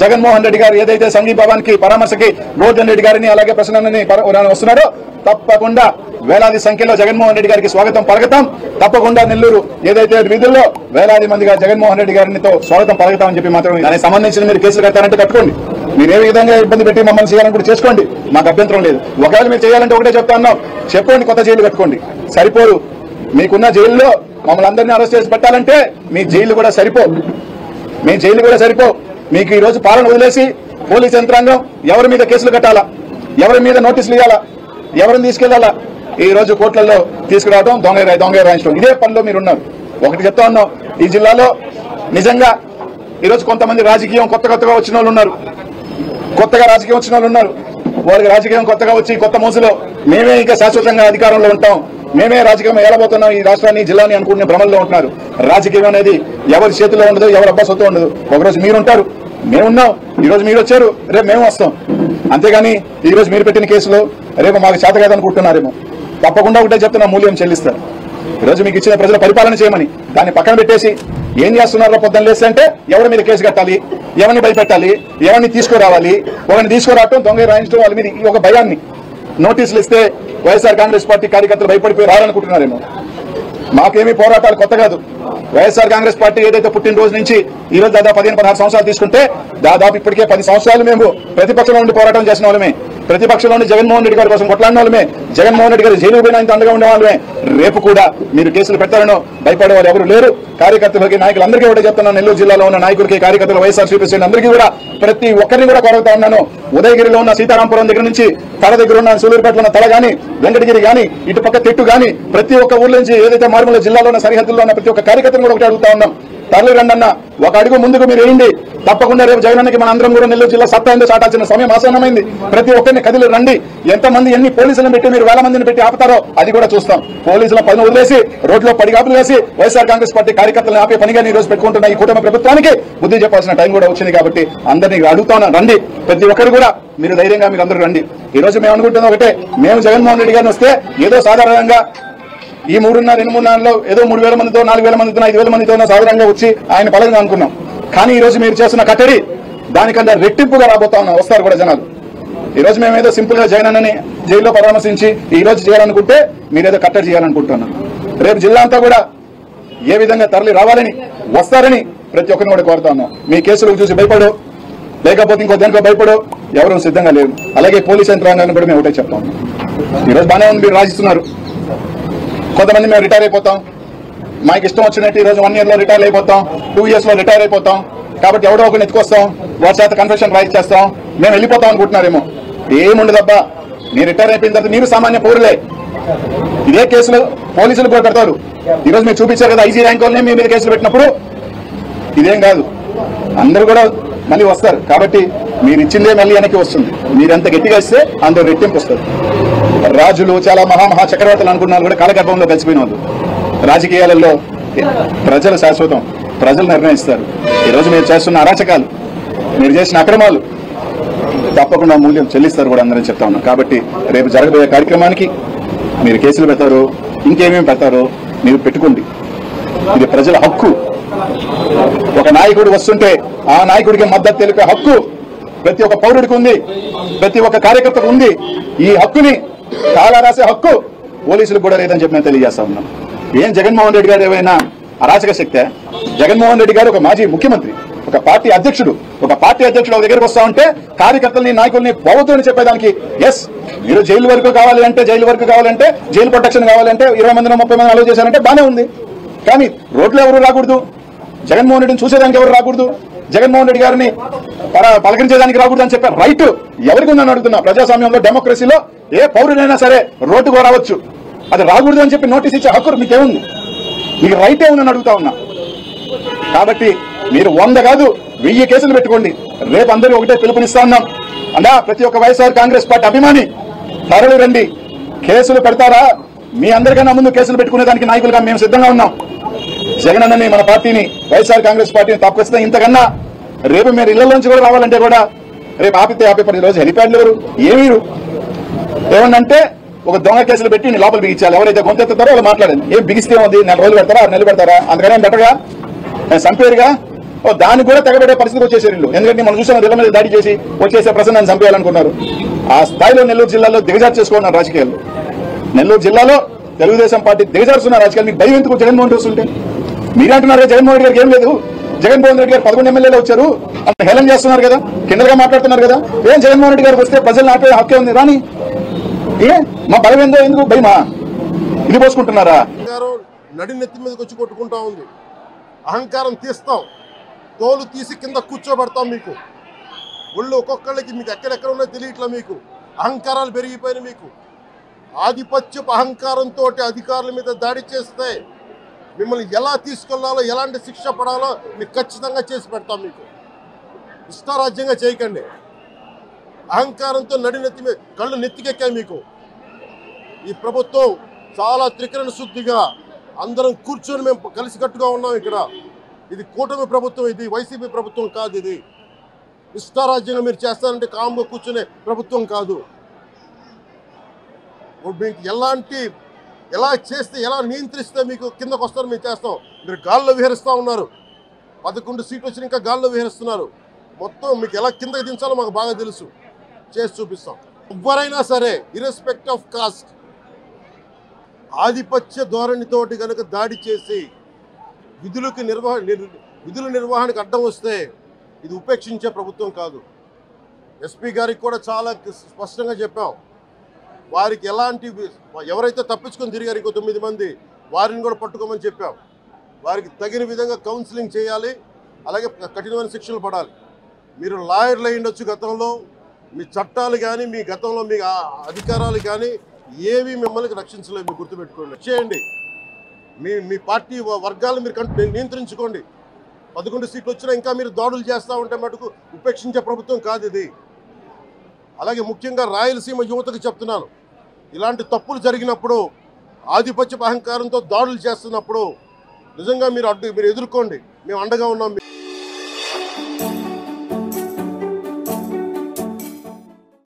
జగన్మోహన్ రెడ్డి గారు ఏదైతే సంఘీభావానికి పరామర్శకి గోవర్ధన్ రెడ్డి గారిని అలాగే ప్రసన్నని వస్తున్నారో తప్పకుండా వేలాది సంఖ్యలో జగన్మోహన్ రెడ్డి గారికి స్వాగతం పలుకుతాం. తప్పకుండా నెల్లూరు ఏదైతే విధుల్లో వేలాది మందిగా జగన్మోహన్ రెడ్డి గారితో స్వాగతం పలుకుతామని చెప్పి మాత్రం దానికి సంబంధించిన మీరు కేసులు కట్టారంటే కట్టుకోండి. మీరు ఏ విధంగా ఇబ్బంది పెట్టి మమ్మల్ని చేయాలనుకుంటే చేసుకోండి, మాకు అభ్యంతరం లేదు. ఒకవేళ మీరు చేయాలంటే ఒకటే చెప్తా ఉన్నాం, చెప్పండి, కొత్త జైలు కట్టుకోండి. సరిపోదు, మీకున్న జైల్లో మమ్మల్ని అందరినీ అరెస్ట్ చేసి పెట్టాలంటే మీ జైలు కూడా సరిపోవు. మీ జైలు కూడా సరిపోవు. మీకు ఈ రోజు పాలన వదిలేసి పోలీస్ యంత్రాంగం ఎవరి మీద కేసులు కట్టాలా, ఎవరి మీద నోటీసులు ఇవ్వాలా, ఎవరిని తీసుకెళ్లాలా, ఈ రోజు కోర్టులలో తీసుకురావడం, దొంగ రాయించడం, ఇదే పనిలో మీరున్నారు. ఒకటి చెప్తా ఉన్నాం, ఈ జిల్లాలో నిజంగా ఈరోజు కొంతమంది రాజకీయం కొత్తగా వచ్చిన వాళ్ళు ఉన్నారు. కొత్తగా రాజకీయం వచ్చిన వాళ్ళు ఉన్నారు. వాళ్ళకి రాజకీయం కొత్తగా వచ్చి కొత్త మోసులో మేమే ఇంకా శాశ్వతంగా అధికారంలో ఉంటాం, మేమే రాజకీయం ఏలబోతున్నాం ఈ రాష్ట్రాన్ని జిల్లాని అనుకునే భ్రమంలో ఉంటున్నారు. రాజకీయం అనేది ఎవరి చేతిలో ఉండదు, ఎవరి అబ్బా సొత్తు ఉండదు. ఒకరోజు మీరుంటారు, మేమున్నాం, ఈ రోజు మీరు వచ్చారు, రేపు మేము వస్తాం. అంతేగాని ఈ రోజు మీరు పెట్టిన కేసులో రేపు మాకు చేత కాదనుకుంటున్నారేమో. తప్పకుండా ఒకటే చెప్తున్నా, మూల్యం చెల్లిస్తారు. ఈరోజు మీకు ఇచ్చిన ప్రజల పరిపాలన చేయమని దాన్ని పక్కన పెట్టేసి ఏం చేస్తున్నారో పొద్దున్న లేస్తే అంటే ఎవరి మీద కేసు కట్టాలి, ఎవరిని భయపెట్టాలి, ఎవరిని తీసుకురావాలి, ఒకరిని తీసుకురావటం, దొంగ రాయించడం, వాళ్ళ మీద ఒక భయాన్ని నోటీసులు ఇస్తే వైఎస్ఆర్ కాంగ్రెస్ పార్టీ కార్యకర్తలు భయపడిపోయి రావాలనుకుంటున్నారేమో. మాకేమీ పోరాటాలు కొత్త కాదు. వైఎస్ఆర్ కాంగ్రెస్ పార్టీ ఏదైతే పుట్టినరోజు నుంచి ఈ రోజు దాదాపు 15-16 సంవత్సరాలు తీసుకుంటే దాదాపు ఇప్పటికే 10 సంవత్సరాలు మేము ప్రతిపక్షంలో ఉండి పోరాటం చేసిన వాళ్ళమే, ప్రతిపక్షంలో ఉండి జగన్మోహన్ రెడ్డి గారి కోసం కొట్లాడిన వాళ్ళమే, జగన్మోహన్ రెడ్డి గారి జైలు పోయినా ఇంత అండగా ఉండే వాళ్ళమే. రేపు కూడా మీరు కేసులు పెడతారనో భయపడే వాళ్ళు ఎవరు లేరు. కార్యకర్తలకి, నాయకులందరికీ కూడా చెప్తున్నాను, నెల్లూరు జిల్లాలో ఉన్న నాయకులకి, కార్యకర్తలు, వైఎస్ఆర్ ప్రెసిడెంట్ అందరికీ కూడా ప్రతి ఒక్కరిని కూడా కోరుతా ఉన్నాను. ఉదయగిరిలో ఉన్న సీతారాంపురం దగ్గర నుంచి తల దగ్గర ఉన్న సూలూరుపేటలో ఉన్న తల గాని, వెంకటగిరి గాని, ఇటుపక్క తెట్టు గాని, ప్రతి ఒక్క ఊర్ల నుంచి ఏదైతే మారుమూల జిల్లాలో ఉన్న సరిహద్దుల్లో ఉన్న ప్రతి ఒక్క కార్యకర్తను కూడా ఒకటి అడుగుతా ఉన్నాం, తరలి రండన్న, ఒక అడుగు ముందుకు మీరు వేయండి. తప్పకుండా రేపు జగనన్నకి మన అందరం కూడా నెల్లూరు జిల్లా సత్తా ఏందో చాటాల్సిన సమయం ఆసన్నమైంది. ప్రతి ఒక్కరిని కదిలి రండి. ఎంతమంది ఎన్ని పోలీసులను పెట్టి మీరు వేల మందిని పెట్టి ఆపుతారో అది కూడా చూస్తాం. పోలీసుల పని వదిలేసి రోడ్లో పడిగాపులు వేసి వైఎస్ఆర్ కాంగ్రెస్ పార్టీ కార్యకర్తలను ఆపే పనిగా ఈ రోజు పెట్టుకుంటున్న ఈ కూటమి ప్రభుత్వానికి బుద్ధి చెప్పాల్సిన టైం కూడా వచ్చింది. కాబట్టి అందరినీ అడుగుతాను, రండి. ప్రతి ఒక్కరు కూడా మీరు ధైర్యంగా మీరు అందరూ రండి. ఈ రోజు మేము అనుకుంటున్నాం ఒకటే, మేము జగన్మోహన్ రెడ్డి గారిని వస్తే ఏదో సాధారణంగా ఈ 2.5 నెలల్లో ఏదో 3,000 మందితో, 4,000 మందితో, 5,000 మందితో సాధారణంగా వచ్చి ఆయన పలకగా అనుకున్నాం. కానీ ఈ రోజు మీరు చేస్తున్న కట్టడి దానికన్నా రెట్టింపుగా రాబోతా ఉన్నాం, వస్తారు కూడా జనాలు. ఈ రోజు మేమేదో సింపుల్ గా జగనన్నని జైల్లో పరామర్శించి ఈ రోజు చేయాలనుకుంటే మీరేదో కట్టడి చేయాలనుకుంటున్నాం. రేపు జిల్లా అంతా కూడా ఏ విధంగా తరలి రావాలని, వస్తారని ప్రతి ఒక్కరిని కూడా కోరుతా ఉన్నాం. మీ కేసులకు చూసి భయపడో, లేకపోతే ఇంకో దేనికో భయపడో ఎవరు సిద్ధంగా లేరు. అలాగే పోలీస్ యంత్రాంగాన్ని కూడా మేము ఒకటే చెప్తాం. ఈ రోజు బాగానే ఉంది, మీరు రాజిస్తున్నారు. కొంతమంది మేము రిటైర్ అయిపోతాం, మాకు ఇష్టం వచ్చినట్టు ఈ రోజు 1 year లో రిటైర్ అయిపోతాం, 2 years లో రిటైర్ అయిపోతాం. కాబట్టి ఎవడో ఒకరిని ఎత్తుకొస్తాం, వాటి చేత కన్ఫెషన్ రాయిచ్చేస్తాం, మేము వెళ్ళిపోతాం అనుకుంటున్నారేమో. ఏముండదబ్బా, మీరు రిటైర్ అయిపోయిన తర్వాత మీరు సామాన్య పౌరులే. ఇదే కేసులు పోలీసులు కూడా పెడతారు. ఈ రోజు మీరు చూపించారు కదా, ఐజీ ర్యాంక్ వాళ్ళని మీ మీద కేసులు పెట్టినప్పుడు ఇదేం కాదు, అందరూ కూడా మళ్ళీ వస్తారు. కాబట్టి మీరు ఇచ్చిందే మళ్ళీ వెనక్కి వస్తుంది. మీరు ఎంత గట్టిగా ఇస్తే అందులో రెట్టింపు వస్తుంది. రాజులు, చాలా మహా చక్రవర్తులు అనుకున్నారు కూడా కాలగర్భంలో కలిసిపోయిన వాళ్ళు. రాజకీయాలలో ప్రజలు శాశ్వతం, ప్రజలు నిర్ణయిస్తారు. ఈరోజు మీరు చేస్తున్న అరాచకాలు, మీరు చేసిన అక్రమాలు తప్పకుండా మూల్యం చెల్లిస్తారు కూడా అందరూ చెప్తా ఉన్నాం. కాబట్టి రేపు జరగబోయే కార్యక్రమానికి మీరు కేసులు పెడతారో ఇంకేమేమి పెడతారో మీరు పెట్టుకోండి. ఇది ప్రజల హక్కు. ఒక నాయకుడు వస్తుంటే ఆ నాయకుడికి మద్దతు తెలిపే హక్కు ప్రతి ఒక్క పౌరుడికి ఉంది, ప్రతి ఒక్క కార్యకర్తకు ఉంది. ఈ హక్కుని చాలా రాసే హక్కు పోలీసులకు కూడా లేదని చెప్పి మేము తెలియజేస్తా ఉన్నాం. ఏం జగన్మోహన్ రెడ్డి గారు ఏమైనా అరాచక శక్తే? జగన్మోహన్ రెడ్డి గారు ఒక మాజీ ముఖ్యమంత్రి, ఒక పార్టీ అధ్యక్షుడు ఒక దగ్గరకు వస్తా ఉంటే కార్యకర్తల్ని, నాయకుల్ని పోవద్దని చెప్పేదానికి ఎస్, మీరు జైలు వరకు కావాలంటే జైలు ప్రొటెక్షన్ కావాలంటే 20 మందినో 30 మంది అలౌ చేశారంటే బానే ఉంది. కానీ రోడ్లు ఎవరు రాకూడదు, జగన్మోహన్ రెడ్డిని చూసేదానికి ఎవరు రాకూడదు, జగన్మోహన్ రెడ్డి గారిని పలకరించేదానికి రాకూడదు అని చెప్పే రైట్ ఎవరికి ఉందని అడుగుతున్నా. ప్రజాస్వామ్యంలో, డెమోక్రసీలో ఏ పౌరుడైనా సరే రోడ్డుకు రావచ్చు. అది రాకూడదు అని చెప్పి నోటీస్ ఇచ్చే హక్కు మీకేముంది? మీకు రైట్ ఏముందని అడుగుతా ఉన్నా. కాబట్టి మీరు 100 కాదు 1000 కేసులు పెట్టుకోండి. రేపు అందరూ ఒకటే పిలుపునిస్తా ఉన్నాం. అన్నా ప్రతి ఒక్క వైఎస్ఆర్ కాంగ్రెస్ పార్టీ అభిమాని తరలి రండి. కేసులు పెడతారా? మీ అందరికన్నా ముందు కేసులు పెట్టుకునేదానికి నాయకులుగా మేము సిద్ధంగా ఉన్నాం. జగనన్నని, మన పార్టీని, వైఎస్ఆర్ కాంగ్రెస్ పార్టీని తప్పకొస్తే ఇంతకన్నా రేపు మీరు ఇళ్లలోంచి కూడా రావాలంటే కూడా రేపు ఆపే పని. రోజు హెలిప్యాడ్లు ఎవరు ఏమన్నంటే ఒక దొంగ కేసులు పెట్టి లోపల బిగించాలి. ఎవరైతే గొంతెత్తుతారో వాళ్ళు మాట్లాడండి. ఏం బిగిస్తే ఉంది, 4 రోజులు పెడతారా, 6 నెలలు పెడతారా? అందుకనే బెటర్గా చంపేరుగా, దానికి కూడా తెగబడే పరిస్థితికి వచ్చేసారు వీళ్ళు. ఎందుకంటే మనం చూసాం ఇళ్ల మీద దాడి చేసి వచ్చేసే ప్రసన్నాన్ని చంపేయాలనుకున్నారు. ఆ స్థాయిలో నెల్లూరు జిల్లాలో దిగజారు చేసుకోవడం రాజకీయాలు. నెల్లూరు జిల్లాలో తెలుగుదేశం పార్టీ దిగజారుస్తున్న రాజకీయాలు. మీకు భయం ఎందుకు జగన్మోహన్ రెడ్డి వస్తుంటే? మీరంటున్నారు జగన్మోహన్ రెడ్డి గారికి ఏం లేదు, జగన్మోహన్ రెడ్డి గారు 11 ఎమ్మెల్యేలు వచ్చారు అంత హేళన చేస్తున్నారు కదా, కిందగా మాట్లాడుతున్నారు కదా. ఏం జగన్మోహన్ రెడ్డి గారికి వస్తే ప్రజలు ఆపే హక్కే ఉంది రాని, ఏ మా భయం ఏందో ఎందుకు భయమా? ఇది పోసుకుంటున్నారా? నడినెత్తి మీదకి వచ్చి కొట్టుకుంటా ఉంది. అహంకారం తీస్తాం, తోలు తీసి కింద కూర్చోబెడతాం. మీకు ఒళ్ళు ఒక్కొక్కళ్ళకి మీకు ఎక్కడెక్కడ ఉన్నాయో తెలియట్లా. మీకు అహంకారాలు పెరిగిపోయినాయి. మీకు ఆధిపత్యపు అహంకారంతో అధికారుల మీద దాడి చేస్తే మిమ్మల్ని ఎలా తీసుకెళ్లాలో, ఎలాంటి శిక్ష పడాలో మీకు ఖచ్చితంగా చేసి పెడతాం. మీకు ఇష్టారాజ్యంగా చేయకండి. అహంకారంతో నడినెత్తి మీద కళ్ళు నెత్తికెక్కాయి. మీకు ఈ ప్రభుత్వం చాలా త్రికరణ శుద్ధిగా అందరం కూర్చొని మేము కలిసికట్టుగా ఉన్నాం. ఇక్కడ ఇది కూటమి ప్రభుత్వం, ఇది వైసీపీ ప్రభుత్వం కాదు. ఇది ఇష్టారాజ్యంగా మీరు చేస్తారంటే కామ్గా కూర్చునే ప్రభుత్వం కాదు. మీకు ఎలా చేస్తే, ఎలా నియంత్రిస్తే మీకు కిందకు వస్తారో మేము చేస్తాం. మీరు గాల్లో విహరిస్తూ ఉన్నారు. 11 సీట్లు వచ్చి ఇంకా గాల్లో విహరిస్తున్నారు. మొత్తం మీకు ఎలా కిందకి దించాలో మాకు బాగా తెలుసు, చేసి చూపిస్తాం. ఎవరైనా సరే ఇర్రెస్పెక్ట్ ఆఫ్ కాస్ట్ ఆధిపత్య ధోరణితోటి కనుక దాడి చేసి విధుల నిర్వహణకు అడ్డం వస్తే ఇది ఉపేక్షించే ప్రభుత్వం కాదు. ఎస్పీ గారికి కూడా చాలా స్పష్టంగా చెప్పాం. వారికి ఎవరైతే తప్పించుకొని తిరిగారు ఇంకో 9 మంది, వారిని కూడా పట్టుకోమని చెప్పాం. వారికి తగిన విధంగా కౌన్సిలింగ్ చేయాలి, అలాగే కఠినమైన శిక్షలు పడాలి. మీరు లాయర్లు అయి ఉండొచ్చు గతంలో, మీ చట్టాలు కానీ మీ గతంలో మీ అధికారాలు కానీ ఏవి మిమ్మల్ని రక్షించలేదు. మీరు గుర్తుపెట్టుకోండి. చేయండి, మీ పార్టీ వర్గాలను మీరు నియంత్రించుకోండి. 11 సీట్లు వచ్చినా ఇంకా మీరు దాడులు చేస్తూ ఉంటే మటుకు ఉపేక్షించే ప్రభుత్వం కాదు ఇది. అలాగే ముఖ్యంగా రాయలసీమ యువతకు చెప్తున్నాను, ఇలాంటి తప్పులు జరిగినప్పుడు, ఆధిపత్య అహంకారంతో దాడులు చేస్తున్నప్పుడు నిజంగా మీరు ఎదుర్కోండి. మేము అండగా ఉన్నాం.